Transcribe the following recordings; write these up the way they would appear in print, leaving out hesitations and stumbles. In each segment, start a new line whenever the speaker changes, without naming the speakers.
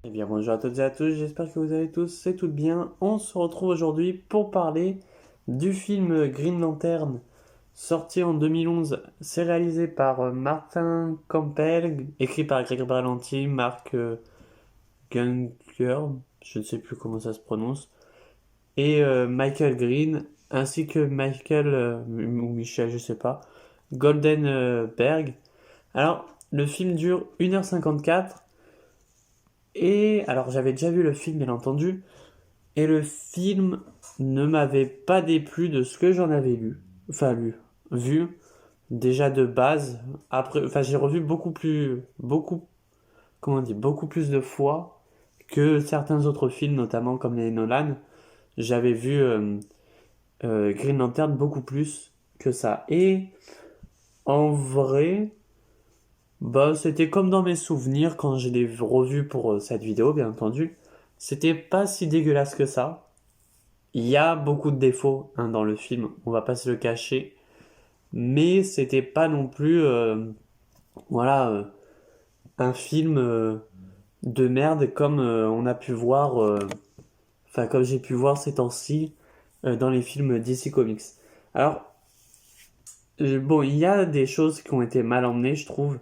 Eh bien, bonjour à toutes et à tous, j'espère que vous allez tous et toutes bien. On se retrouve aujourd'hui pour parler du film Green Lantern, sorti en 2011. C'est réalisé par Martin Campbell, écrit par Greg Berlanti, Mark Gunker, je ne sais plus comment ça se prononce, et Michael Green, ainsi que Michael, ou Michel, je sais pas, Goldenberg. Alors, le film dure 1h54. Et alors j'avais déjà vu le film bien entendu, et le film ne m'avait pas déplu de ce que j'en avais lu, vu déjà de base. Après, enfin j'ai revu beaucoup plus de fois que certains autres films, notamment comme les Nolan. J'avais vu Green Lantern beaucoup plus que ça. Et en vrai, bah c'était comme dans mes souvenirs quand je l'ai revu pour cette vidéo, bien entendu. C'était pas si dégueulasse que ça. Il y a beaucoup de défauts hein, dans le film, on va pas se le cacher, mais c'était pas non plus voilà un film de merde comme on a pu voir enfin comme j'ai pu voir ces temps-ci dans les films DC Comics. Alors bon, il y a des choses qui ont été mal emmenées, je trouve.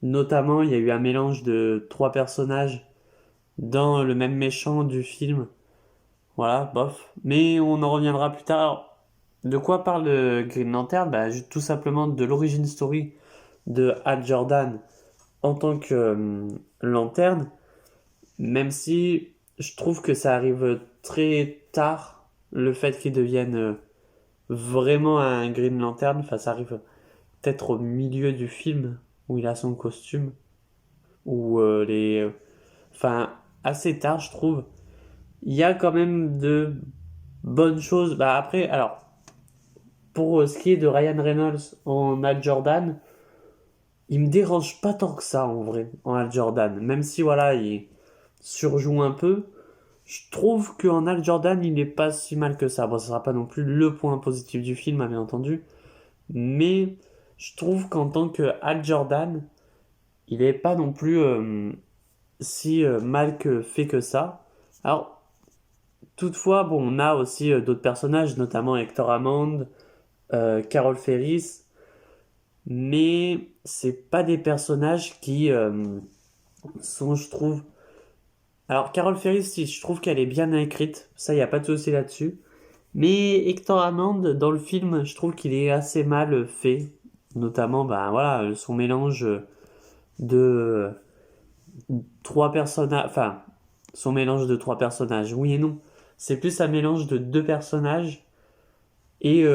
Notamment, il y a eu un mélange de trois personnages dans le même méchant du film. Voilà, bof. Mais on en reviendra plus tard. Alors, de quoi parle Green Lantern? Bah, tout simplement de l'origine story de Hal Jordan en tant que lanterne, même si je trouve que ça arrive très tard, le fait qu'il devienne vraiment un Green Lantern. Enfin, ça arrive peut-être au milieu du film où il a son costume, ou enfin, assez tard, je trouve. Il y a quand même de bonnes choses. Bah, après, alors. Pour ce qui est de Ryan Reynolds en Hal Jordan, il me dérange pas tant que ça en vrai, en Hal Jordan. Même si voilà, il surjoue un peu, je trouve qu'en Hal Jordan, il n'est pas si mal que ça. Bon, ça sera pas non plus le point positif du film, bien entendu. Mais je trouve qu'en tant que Hal Jordan, il est pas non plus si mal que fait que ça. Alors, toutefois, bon, on a aussi d'autres personnages, notamment Hector Hammond, Carol Ferris, mais c'est pas des personnages qui sont, je trouve. Alors, Carol Ferris, si, je trouve qu'elle est bien écrite, ça, y a pas de souci là-dessus. Mais Hector Hammond, dans le film, je trouve qu'il est assez mal fait. Notamment, ben voilà, son mélange de trois personnages. Enfin, son mélange de trois personnages, oui et non. C'est plus un mélange de deux personnages. Et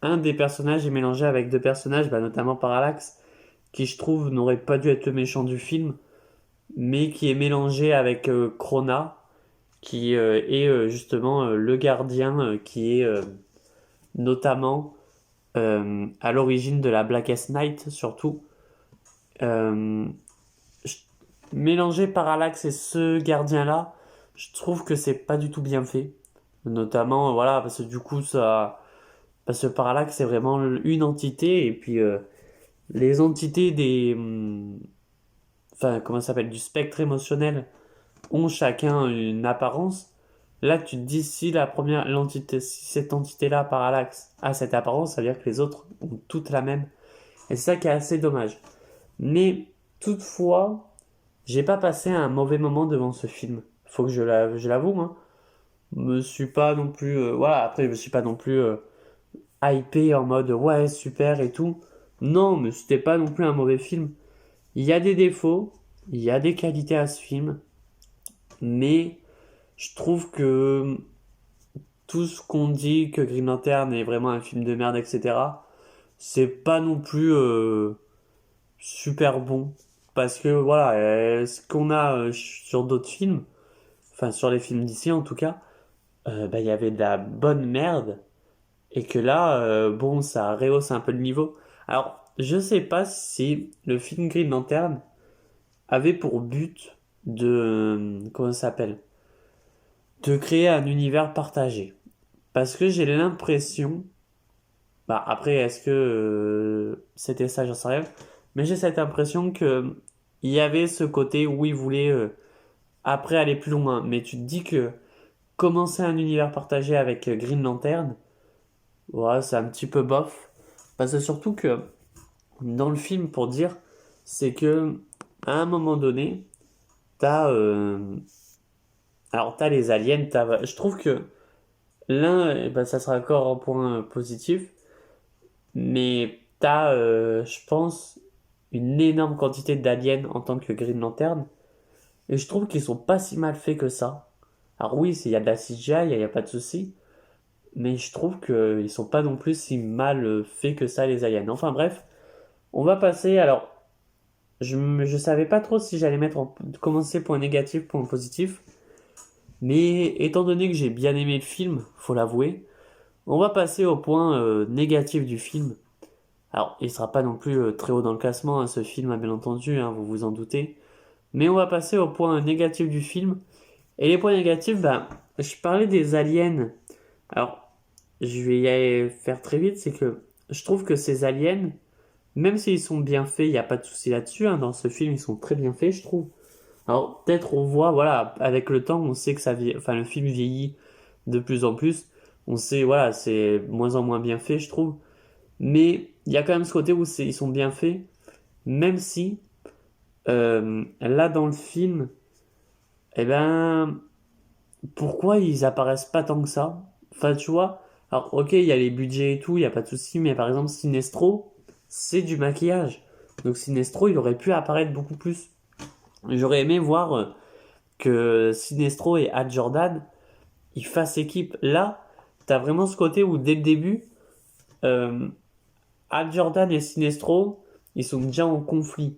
un des personnages est mélangé avec deux personnages, bah, notamment Parallax, qui je trouve n'aurait pas dû être le méchant du film, mais qui est mélangé avec Krona, qui est justement le gardien qui est notamment à l'origine de la Blackest Night, surtout. Euh, je- Mélanger Parallax et ce gardien-là, je trouve que c'est pas du tout bien fait. Notamment, voilà, parce que du coup, ça. Parce que Parallax, c'est vraiment une entité, et puis les entités enfin, comment ça s'appelle, du spectre émotionnel ont chacun une apparence. Là, tu te dis si l'entité, si cette entité-là, Parallax, a cette apparence, ça veut dire que les autres ont toutes la même. Et c'est ça qui est assez dommage. Mais toutefois, j'ai pas passé un mauvais moment devant ce film. Faut que je l'avoue, hein. Me suis pas non plus, voilà. Après, je me suis pas non plus hypé en mode ouais super et tout. Non, mais c'était pas non plus un mauvais film. Il y a des défauts, il y a des qualités à ce film, mais je trouve que tout ce qu'on dit que Green Lantern est vraiment un film de merde, etc., c'est pas non plus super bon. Parce que voilà, ce qu'on a sur d'autres films, enfin sur les films d'ici en tout cas, bah, il y avait de la bonne merde. Et que là, bon, ça rehausse un peu le niveau. Alors, je sais pas si le film Green Lantern avait pour but de, comment ça s'appelle? De créer un univers partagé. Parce que j'ai l'impression, bah après, est-ce que c'était ça, j'en sais rien, mais j'ai cette impression que il y avait ce côté où il voulait après aller plus loin. Mais tu te dis que commencer un univers partagé avec Green Lantern, ouais, c'est un petit peu bof. Parce que surtout que dans le film, pour dire, c'est que à un moment donné, t'as alors t'as les aliens, je trouve que l'un, eh ben, ça sera encore un point positif, mais t'as, je pense, une énorme quantité d'aliens en tant que Green Lantern, et je trouve qu'ils sont pas si mal faits que ça. Alors oui, il y a de la CGI, il y a pas de souci, mais je trouve qu'ils sont pas non plus si mal faits que ça, les aliens. Enfin bref, on va passer, alors, je savais pas trop si j'allais commencer point négatif, point positif, mais étant donné que j'ai bien aimé le film, faut l'avouer, on va passer au point négatif du film. Alors, il sera pas non plus très haut dans le classement, hein, ce film, bien entendu, hein, vous vous en doutez. Mais on va passer au point négatif du film. Et les points négatifs, bah, je parlais des aliens. Alors, je vais y aller faire très vite, c'est que je trouve que ces aliens, même s'ils sont bien faits, il n'y a pas de souci là-dessus, hein, dans ce film, ils sont très bien faits, je trouve. Alors, peut-être on voit, voilà, avec le temps, on sait que enfin, le film vieillit de plus en plus. On sait, voilà, c'est moins en moins bien fait, je trouve. Mais il y a quand même ce côté où ils sont bien faits, même si là dans le film, eh ben, pourquoi ils apparaissent pas tant que ça? Enfin, tu vois, alors ok, il y a les budgets et tout, il y a pas de souci, mais par exemple Sinestro, c'est du maquillage. Donc Sinestro, il aurait pu apparaître beaucoup plus. J'aurais aimé voir que Sinestro et Hal Jordan, ils fassent équipe. Là, t'as vraiment ce côté où dès le début, euh, Hal Jordan et Sinestro, ils sont déjà en conflit.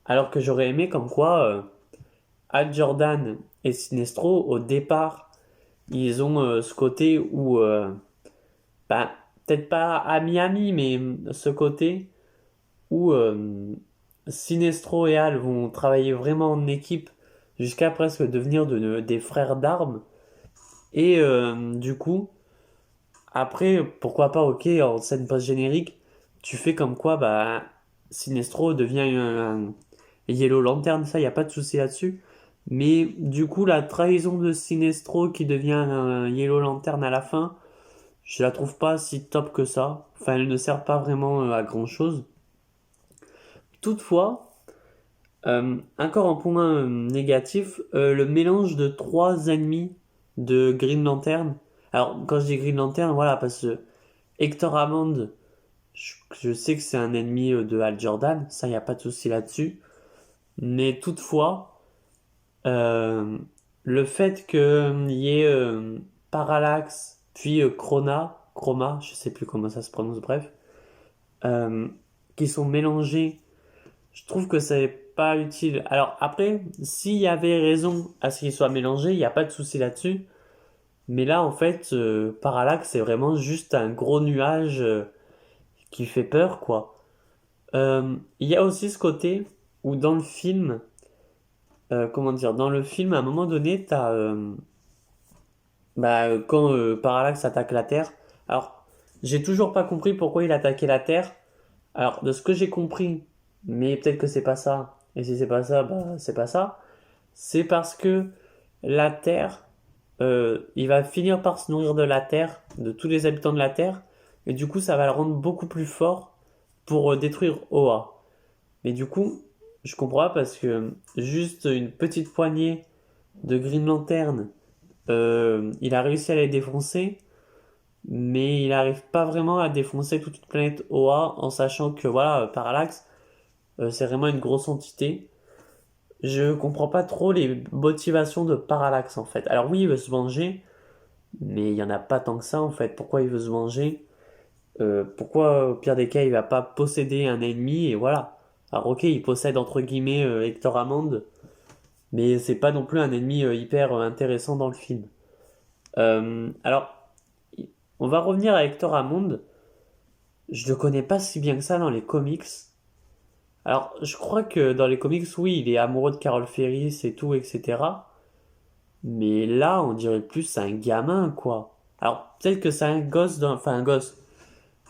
Alors que j'aurais aimé comme quoi Hal Jordan et Sinestro, au départ, ils ont ce côté où, bah, peut-être pas ami-ami, mais ce côté où Sinestro et Hal vont travailler vraiment en équipe jusqu'à presque devenir des frères d'armes. Et du coup, après, pourquoi pas, ok, en scène post-générique, tu fais comme quoi, bah, Sinestro devient un Yellow Lantern, ça, y a pas de souci là-dessus. Mais du coup, la trahison de Sinestro qui devient un Yellow Lantern à la fin, je la trouve pas si top que ça. Enfin, elle ne sert pas vraiment à grand-chose. Toutefois, encore un point négatif, le mélange de trois ennemis de Green Lantern. Alors, quand je dis Green Lantern, voilà, parce que Hector Hammond, je sais que c'est un ennemi de Hal Jordan, ça, y a pas de souci là-dessus. Mais toutefois, euh, le fait qu'il y ait Parallax, puis Chroma, je sais plus comment ça se prononce, bref, euh, qui sont mélangés, je trouve que c'est pas utile. Alors après, s'il y avait raison à ce qu'ils soient mélangés, il n'y a pas de souci là-dessus. Mais là, en fait, Parallax, c'est vraiment juste un gros nuage qui fait peur, quoi. Il y a aussi ce côté où dans le film, comment dire, dans le film, à un moment donné, t'as, bah, quand Parallax attaque la Terre. Alors, j'ai toujours pas compris pourquoi il attaquait la Terre. Alors, de ce que j'ai compris, mais peut-être que c'est pas ça. Et si c'est pas ça, bah, c'est pas ça. C'est parce que la Terre, il va finir par se nourrir de la Terre, de tous les habitants de la Terre, et du coup, ça va le rendre beaucoup plus fort pour détruire Oa. Mais du coup, je comprends pas parce que juste une petite poignée de Green Lantern, il a réussi à les défoncer, mais il n'arrive pas vraiment à défoncer toute une planète Oa en sachant que voilà, Parallax, c'est vraiment une grosse entité. Je comprends pas trop les motivations de Parallax en fait. Alors oui, il veut se venger, mais il y en a pas tant que ça en fait. Pourquoi il veut se venger? Pourquoi au pire des cas il va pas posséder un ennemi et voilà. Alors ok, il possède entre guillemets Hector Hammond, mais c'est pas non plus un ennemi hyper intéressant dans le film. Alors, on va revenir à Hector Hammond. Je le connais pas si bien que ça dans les comics. Alors, je crois que dans les comics, oui, il est amoureux de Carol Ferris et tout, etc. Mais là, on dirait plus c'est un gamin, quoi. Alors, peut-être que c'est un gosse, enfin un gosse.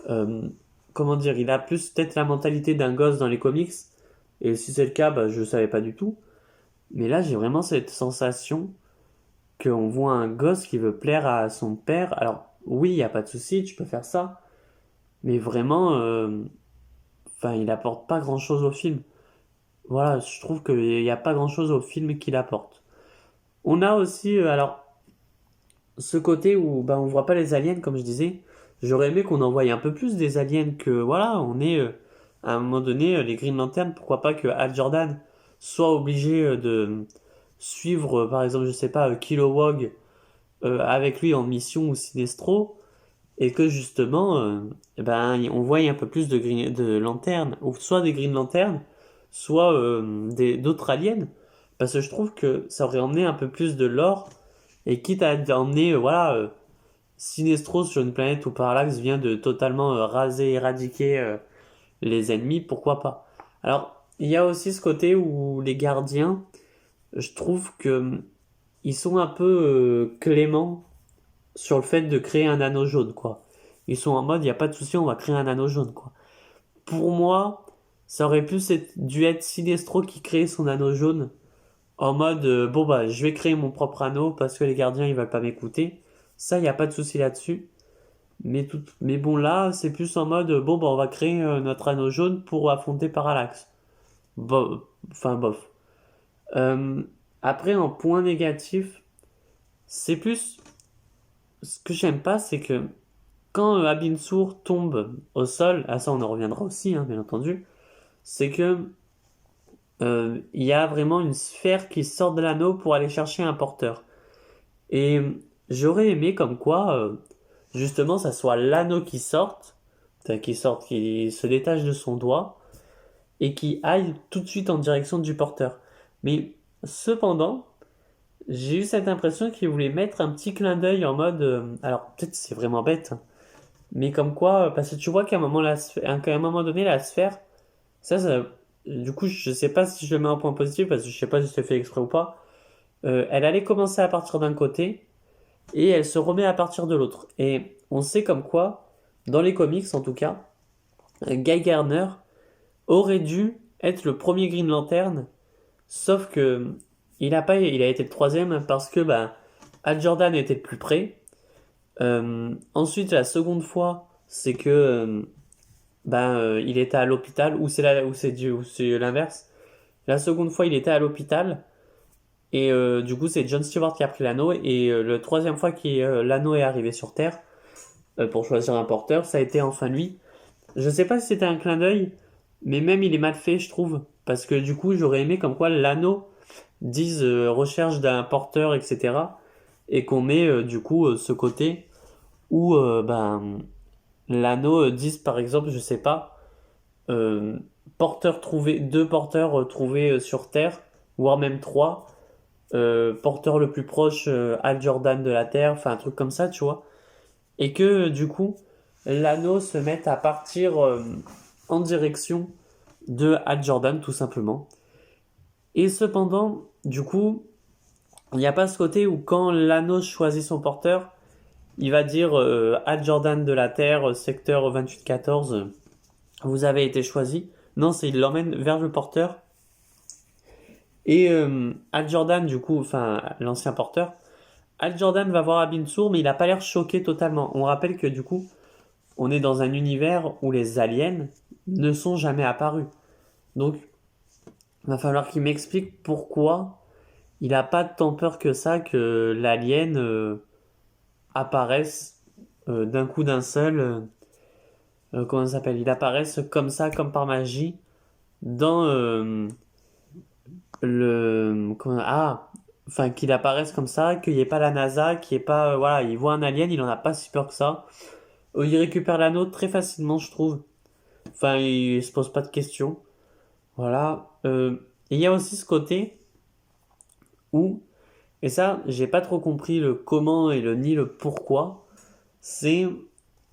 Euh, comment dire, il a plus peut-être la mentalité d'un gosse dans les comics. Et si c'est le cas, bah, je savais pas du tout. Mais là, j'ai vraiment cette sensation qu'on voit un gosse qui veut plaire à son père. Alors, oui, il n'y a pas de souci, tu peux faire ça. Mais vraiment, enfin, il apporte pas grand-chose au film. Voilà, je trouve qu'il n'y a pas grand-chose au film qu'il apporte. On a aussi, alors, ce côté où ben, on voit pas les aliens, comme je disais. J'aurais aimé qu'on en voie un peu plus des aliens que, voilà, on est, à un moment donné, les Green Lantern, pourquoi pas que Hal Jordan soit obligé de suivre, par exemple, je sais pas, Kilowog avec lui en mission ou Sinestro, et que justement, eh ben, on voit un peu plus de lanternes, ou soit des Green Lanterns, soit d'autres aliens, parce que je trouve que ça aurait emmené un peu plus de lore, et quitte à emmener, voilà, Sinestro sur une planète où Parallax vient de totalement raser, éradiquer les ennemis, pourquoi pas. Alors, il y a aussi ce côté où les gardiens, je trouve que ils sont un peu cléments sur le fait de créer un anneau jaune, quoi. Ils sont en mode, il n'y a pas de souci, on va créer un anneau jaune, quoi. Pour moi, ça aurait dû être Sinestro qui crée son anneau jaune, en mode, bon bah, je vais créer mon propre anneau parce que les gardiens, ils veulent pas m'écouter. Ça, il n'y a pas de souci là-dessus. Mais bon, là, c'est plus en mode, bon bah, on va créer notre anneau jaune pour affronter Parallax. Enfin, bof. Euh, Après, en point négatif, c'est plus, ce que j'aime pas, c'est que quand Abin Sur tombe au sol, à ça on en reviendra aussi, hein, bien entendu, c'est que il y a vraiment une sphère qui sort de l'anneau pour aller chercher un porteur. Et j'aurais aimé comme quoi, justement, ça soit l'anneau qui se détache de son doigt et qui aille tout de suite en direction du porteur. Mais cependant, j'ai eu cette impression qu'il voulait mettre un petit clin d'œil en mode, alors peut-être c'est vraiment bête, hein, mais comme quoi, parce que tu vois qu'à un moment, qu'à un moment donné, la sphère, ça, du coup, je sais pas si je le mets en point positif, parce que je sais pas si c'est fait exprès ou pas. Elle allait commencer à partir d'un côté, et elle se remet à partir de l'autre. Et on sait comme quoi, dans les comics en tout cas, Guy Gardner aurait dû être le premier Green Lantern, sauf que il a été le troisième parce que bah, Hal Jordan était le plus près. Ensuite, la seconde fois, c'est que il était à l'hôpital, ou c'est l'inverse. La seconde fois, il était à l'hôpital, et du coup, c'est John Stewart qui a pris l'anneau, et la troisième fois que l'anneau est arrivé sur Terre, pour choisir un porteur, ça a été enfin lui. Je sais pas si c'était un clin d'œil, mais même il est mal fait, je trouve, parce que du coup, j'aurais aimé comme quoi l'anneau dise recherche d'un porteur, etc., et qu'on ait du coup ce côté où l'anneau dise par exemple, je sais pas, euh, deux porteurs trouvés sur Terre, voire même trois. Porteur le plus proche, Hal Jordan de la Terre, enfin un truc comme ça, tu vois. Et que du coup, l'anneau se mette à partir en direction de Hal Jordan, tout simplement. Et cependant, du coup, il n'y a pas ce côté où quand l'anneau choisit son porteur, il va dire Hal Jordan de la Terre, secteur 2814, vous avez été choisi. Non, c'est il l'emmène vers le porteur. Et Al Jordan, du coup, enfin l'ancien porteur, Al Jordan va voir Abin Sur, mais il a pas l'air choqué totalement. On rappelle que du coup, on est dans un univers où les aliens ne sont jamais apparus. Donc, il va falloir qu'il m'explique pourquoi il a pas tant peur que ça que l'alien apparaisse d'un coup d'un seul. Comment ça s'appelle? Il apparaisse comme ça, comme par magie, dans enfin qu'il apparaisse comme ça, qu'il n'y ait pas la NASA, qu'il n'y ait pas, voilà, il voit un alien, il en a pas si peur que ça. Il récupère l'anneau très facilement, je trouve. Enfin, il se pose pas de questions. Voilà. Et il y a aussi ce côté où, et ça, j'ai pas trop compris le comment et le ni le pourquoi. C'est,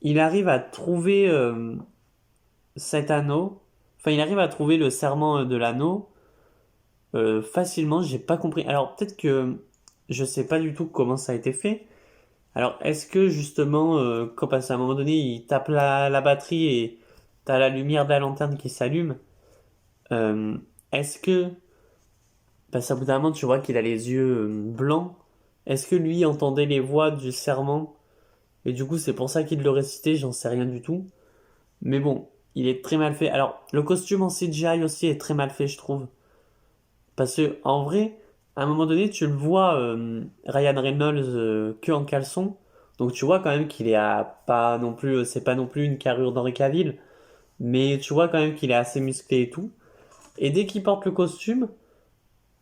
il arrive à trouver cet anneau. Enfin, il arrive à trouver le serment de l'anneau facilement. J'ai pas compris. Alors peut-être que je sais pas du tout comment ça a été fait. Alors est-ce que justement, quand parce à un moment donné, il tape la batterie et t'as la lumière de la lanterne qui s'allume. Est-ce que parce qu'à bout d'un moment, tu vois qu'il a les yeux blancs. Est-ce que lui entendait les voix du serment? Et du coup, c'est pour ça qu'il le récitait, j'en sais rien du tout. Mais bon, il est très mal fait. Alors, le costume en CGI aussi est très mal fait, je trouve. Parce que, en vrai, à un moment donné, tu le vois, Ryan Reynolds, que en caleçon. Donc, tu vois quand même qu'il est à pas non plus, c'est pas non plus une carrure d'Henri Cavill. Mais tu vois quand même qu'il est assez musclé et tout. Et dès qu'il porte le costume,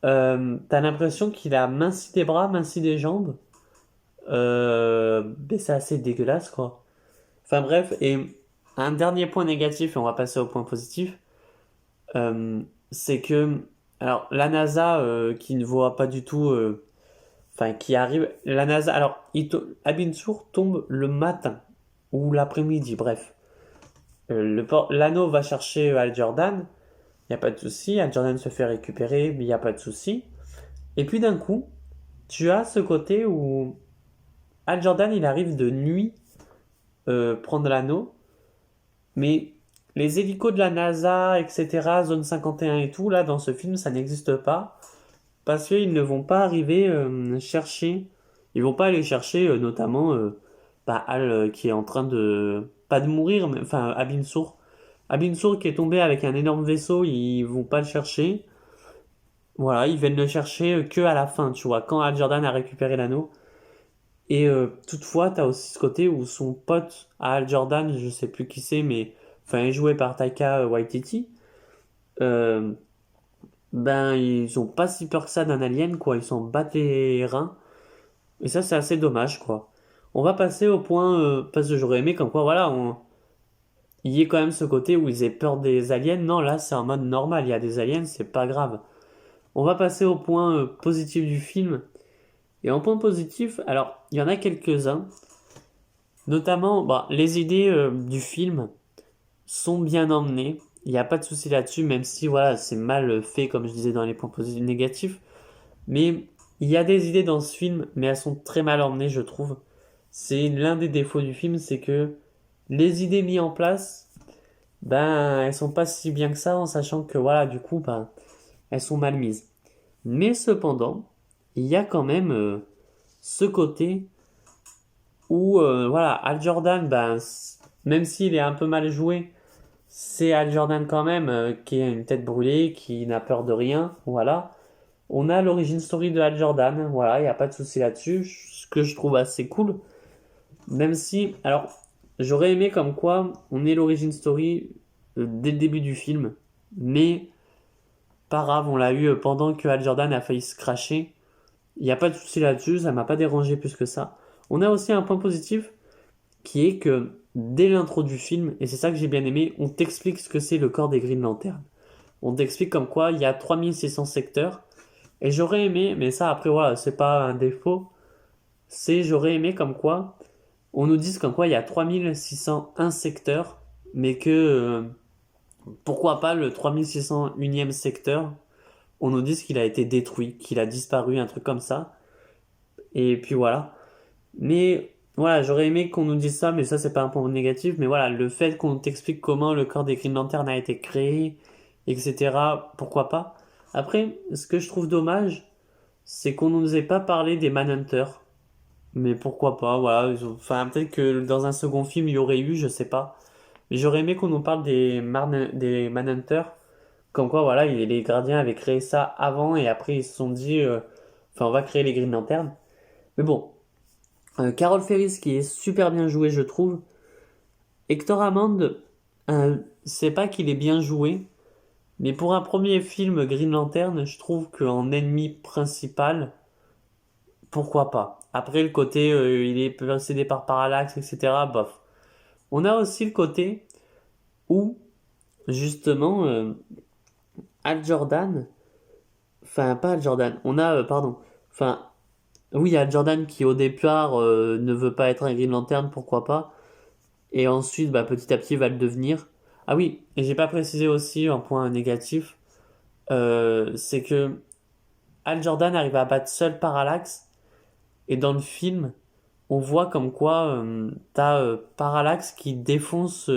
t'as l'impression qu'il a minci des bras, minci des jambes. Mais c'est assez dégueulasse, quoi. Enfin bref, et un dernier point négatif, et on va passer au point positif, euh, c'est que, alors, la NASA, qui ne voit pas du tout, enfin, qui arrive, la NASA, alors, Abin Sur tombe le matin, ou l'après-midi, bref. L'anneau va chercher Al Jordan, il n'y a pas de souci, Al Jordan se fait récupérer, mais il n'y a pas de souci. Et puis d'un coup, tu as ce côté où Al Jordan, il arrive de nuit prendre l'anneau, mais les hélicos de la NASA, etc., Zone 51 et tout, là, dans ce film, ça n'existe pas. Parce qu'ils ne vont pas arriver chercher. Ils vont pas aller chercher, notamment, Al qui est en train de. Pas de mourir, mais. Enfin, Abin Sur. Abin Sur qui est tombé avec un énorme vaisseau, ils vont pas le chercher. Voilà, ils viennent le chercher que à la fin, tu vois, quand Al Jordan a récupéré l'anneau. Et toutefois, t'as aussi ce côté où son pote à Al Jordan, je sais plus qui c'est, mais enfin, il est joué par Taika Waititi. Euh, ben, ils ont pas si peur que ça d'un alien, quoi. Ils s'en battent les reins. Et ça, c'est assez dommage, quoi. On va passer au point, parce que j'aurais aimé comme quoi, voilà, il y ait quand même ce côté où ils aient peur des aliens. Non, là, c'est en mode normal. Il y a des aliens, c'est pas grave. On va passer au point positif du film. Et en point positif, alors, il y en a quelques-uns. Notamment, bah, les idées du film sont bien emmenées. Il n'y a pas de souci là-dessus, même si voilà, c'est mal fait, comme je disais dans les points positifs négatifs. Mais il y a des idées dans ce film, mais elles sont très mal emmenées, je trouve. C'est l'un des défauts du film, c'est que les idées mises en place, ben, elles sont pas si bien que ça, en sachant que voilà, du coup, ben, elles sont mal mises. Mais cependant, il y a quand même ce côté où, voilà, Al Jordan, ben, même s'il est un peu mal joué, c'est Al Jordan quand même, qui a une tête brûlée, qui n'a peur de rien, voilà. On a l'origin story de Al Jordan, voilà, il n'y a pas de souci là-dessus, ce que je trouve assez cool. Même si, alors, j'aurais aimé comme quoi on ait l'origin story dès le début du film, mais pas grave, on l'a eu pendant que Al Jordan a failli se cracher. Il n'y a pas de souci là-dessus, ça m'a pas dérangé plus que ça. On a aussi un point positif qui est que dès l'intro du film, et c'est ça que j'ai bien aimé, on t'explique ce que c'est le corps des Green Lantern. On t'explique comme quoi il y a 3600 secteurs. Et j'aurais aimé, mais ça après voilà, c'est pas un défaut, c'est j'aurais aimé comme quoi on nous dise comme quoi il y a 3601 secteurs, mais que pourquoi pas le 3601e secteur, on nous dise qu'il a été détruit, qu'il a disparu, un truc comme ça. Et puis voilà. Mais voilà, j'aurais aimé qu'on nous dise ça, mais ça c'est pas un point négatif. Mais voilà, le fait qu'on t'explique comment le corps des Green Lantern a été créé, etc., pourquoi pas. Après, ce que je trouve dommage, c'est qu'on nous ait pas parlé des Manhunters. Mais pourquoi pas, voilà. Enfin, peut-être que dans un second film, il y aurait eu, je sais pas. Mais j'aurais aimé qu'on nous parle des Manhunters. Comme quoi, voilà, les gardiens avaient créé ça avant et après ils se sont dit, enfin, on va créer les Green Lantern. Mais bon, Carol Ferris qui est super bien joué, je trouve. Hector Hammond, c'est pas qu'il est bien joué, mais pour un premier film Green Lantern, je trouve qu'en ennemi principal, pourquoi pas. Après, le côté, il est possédé par Parallax, etc., bof. On a aussi le côté où, justement, Al Jordan, enfin, pas Al Jordan, on a, pardon, enfin, oui, Al Jordan qui au départ ne veut pas être un Green Lantern, pourquoi pas. Et ensuite, bah, petit à petit, va le devenir. Ah oui, et j'ai pas précisé aussi un point négatif, c'est que Al Jordan arrive à battre seul Parallax, et dans le film, on voit comme quoi t'as Parallax qui défonce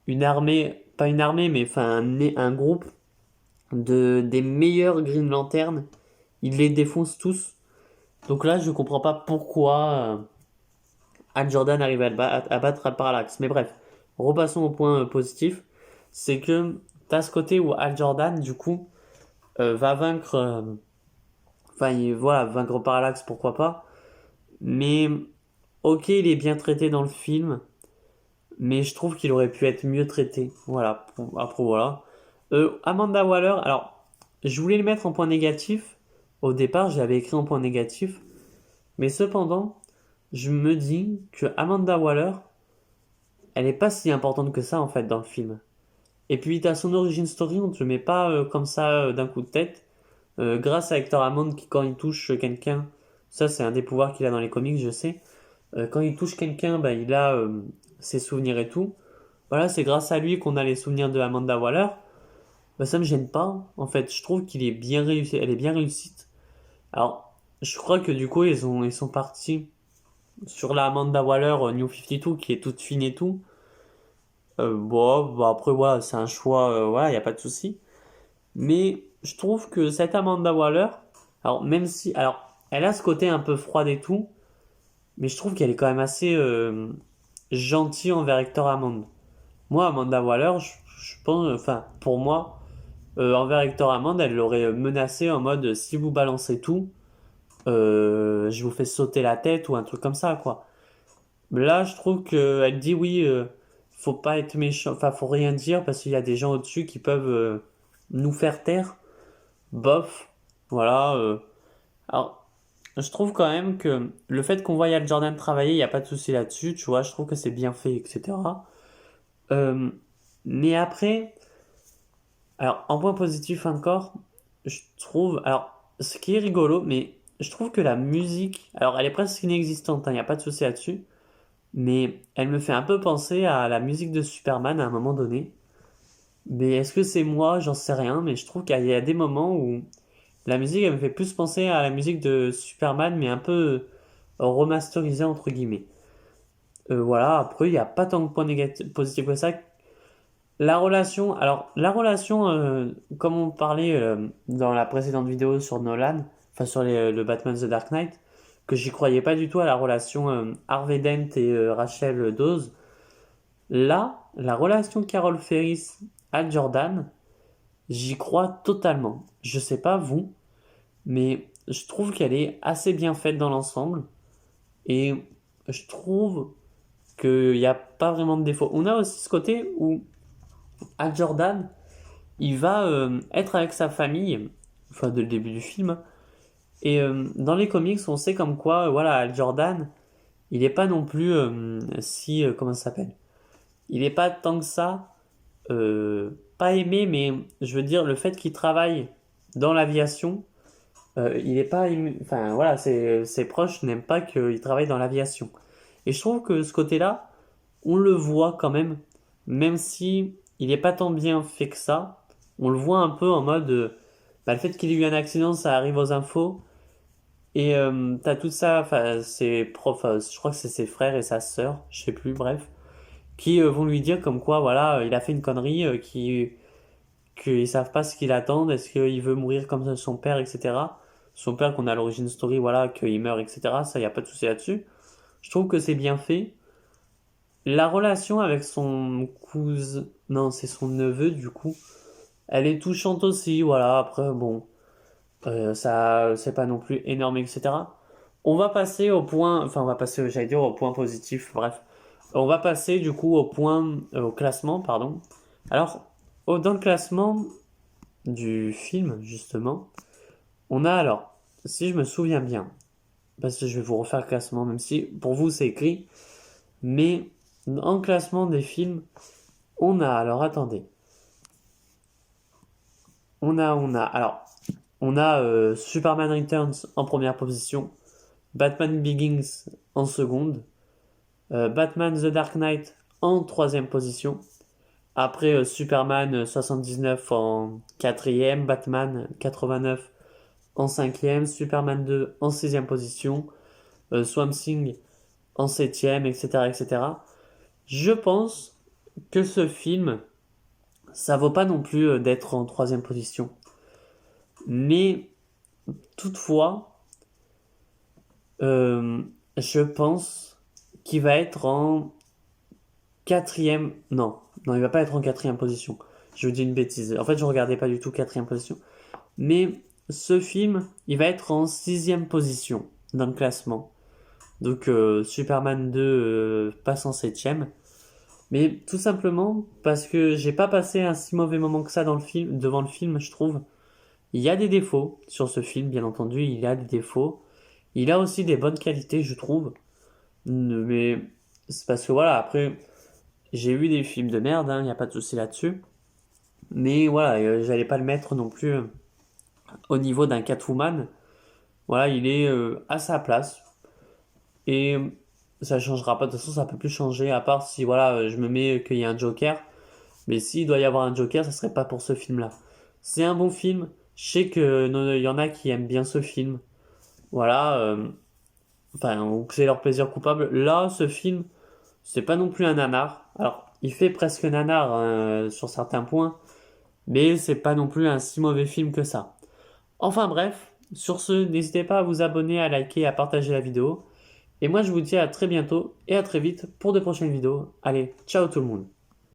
une armée, pas une armée, mais enfin un groupe des meilleurs Green Lantern. Il les défonce tous. Donc là, je comprends pas pourquoi Hal Jordan arrive à battre Parallax. Mais bref, repassons au point positif. C'est que t'as ce côté où Hal Jordan, du coup, va vaincre. Enfin, voilà, vaincre Parallax, pourquoi pas. Mais, ok, il est bien traité dans le film. Mais je trouve qu'il aurait pu être mieux traité. Voilà, après voilà. Amanda Waller, alors, je voulais le mettre en point négatif. Au départ, j'avais écrit en point négatif. Mais cependant, je me dis que Amanda Waller, elle est pas si importante que ça en fait dans le film. Et puis t'as son origin story, on te le met pas comme ça d'un coup de tête. Grâce à Hector Hammond qui quand il touche quelqu'un, ça c'est un des pouvoirs qu'il a dans les comics, je sais. Quand il touche quelqu'un, bah, il a ses souvenirs et tout. Voilà, c'est grâce à lui qu'on a les souvenirs de Amanda Waller. Bah, ça me gêne pas. En fait, je trouve qu'il est bien réussi, elle est bien réussite. Alors, je crois que du coup ils sont partis sur la Amanda Waller New 52 qui est toute fine et tout. Bon, bah après, voilà, c'est un choix, voilà, il n'y a pas de souci. Mais je trouve que cette Amanda Waller, alors même si, alors, elle a ce côté un peu froid et tout, mais je trouve qu'elle est quand même assez gentille envers Hector Hammond. Moi, Amanda Waller, je pense, enfin, pour moi, envers Hector Hammond, elle l'aurait menacé en mode si vous balancez tout, je vous fais sauter la tête ou un truc comme ça, quoi. Là, je trouve qu'elle dit oui, faut pas être méchant, enfin, faut rien dire parce qu'il y a des gens au-dessus qui peuvent nous faire taire. Bof, voilà. Alors, je trouve quand même que le fait qu'on voit Al Jordan travailler, il n'y a pas de souci là-dessus, tu vois, je trouve que c'est bien fait, etc. Euh, mais après, alors, en point positif encore, je trouve, alors, ce qui est rigolo, mais je trouve que la musique, alors, elle est presque inexistante, il n'y a pas de souci là-dessus. Mais elle me fait un peu penser à la musique de Superman à un moment donné. Mais est-ce que c'est moi? J'en sais rien, mais je trouve qu'il y a des moments où la musique elle me fait plus penser à la musique de Superman, mais un peu remasterisée entre guillemets. Voilà, après il n'y a pas tant de points négatifs, positifs que ça. La relation, alors la relation, comme on parlait dans la précédente vidéo sur Nolan, enfin sur le Batman The Dark Knight, que j'y croyais pas du tout à la relation Harvey Dent et Rachel Dawes. Là, la relation Carol Ferris à Jordan, j'y crois totalement. Je sais pas vous, mais je trouve qu'elle est assez bien faite dans l'ensemble et je trouve qu'il n'y a pas vraiment de défaut. On a aussi ce côté où à Jordan, il va être avec sa famille, enfin dès le début du film, et dans les comics, on sait comme quoi, voilà, Al Jordan, il n'est pas non plus si, comment ça s'appelle? Il n'est pas tant que ça pas aimé, mais je veux dire, le fait qu'il travaille dans l'aviation, il est pas aimé, enfin voilà, ses proches n'aiment pas qu'il travaille dans l'aviation. Et je trouve que ce côté-là, on le voit quand même si il est pas tant bien fait que ça, on le voit un peu en mode, bah, le fait qu'il ait eu un accident, ça arrive aux infos, et t'as tout ça, enfin ses profs, je crois que c'est ses frères et sa sœur, je sais plus, bref, qui vont lui dire comme quoi, voilà, il a fait une connerie, qu'ils savent pas ce qu'il attend, est-ce qu'il veut mourir comme son père, etc. Son père qu'on a à l'origine story, voilà, qu'il meurt, etc. Ça, y a pas de souci là-dessus. Je trouve que c'est bien fait. La relation avec son cousin, non, c'est son neveu du coup, elle est touchante aussi, voilà. Après, bon, ça, c'est pas non plus énorme, etc. On va passer au point, enfin, on va passer, j'allais dire, au point positif, bref. On va passer du coup au point, au classement, pardon. Alors, dans le classement, du film, justement, on a alors, si je me souviens bien, parce que je vais vous refaire le classement, même si pour vous c'est écrit, mais en classement des films, on a, alors attendez, alors, on a Superman Returns en première position, Batman Begins en seconde, Batman The Dark Knight en troisième position, après Superman 79 en quatrième, Batman 89 en cinquième, Superman 2 en sixième position, Swamp Thing en septième, etc., etc. Je pense que ce film, ça vaut pas non plus d'être en troisième position. Mais toutefois, je pense qu'il va être en quatrième. Non, non, il va pas être en quatrième position. Je vous dis une bêtise. En fait, je regardais pas du tout quatrième position. Mais ce film, il va être en sixième position dans le classement. Donc Superman 2 passe en septième. Mais tout simplement parce que j'ai pas passé un si mauvais moment que ça dans le film, devant le film, je trouve. Il y a des défauts sur ce film, bien entendu, il y a des défauts. Il a aussi des bonnes qualités, je trouve. Mais c'est parce que voilà, après, j'ai vu des films de merde, il n'y a pas de souci là-dessus. Mais voilà, j'allais pas le mettre non plus au niveau d'un Catwoman. Voilà, il est à sa place. Et ça changera pas, de toute façon, ça peut plus changer, à part si voilà, je me mets qu'il y a un Joker. Mais s'il doit y avoir un Joker, ça serait pas pour ce film-là. C'est un bon film. Je sais que il y en a qui aiment bien ce film. Voilà, enfin, ou que c'est leur plaisir coupable. Là, ce film, c'est pas non plus un nanar. Alors, il fait presque nanar sur certains points, mais c'est pas non plus un si mauvais film que ça. Enfin bref, sur ce, n'hésitez pas à vous abonner, à liker, à partager la vidéo. Et moi, je vous dis à très bientôt et à très vite pour de prochaines vidéos. Allez, ciao tout le monde.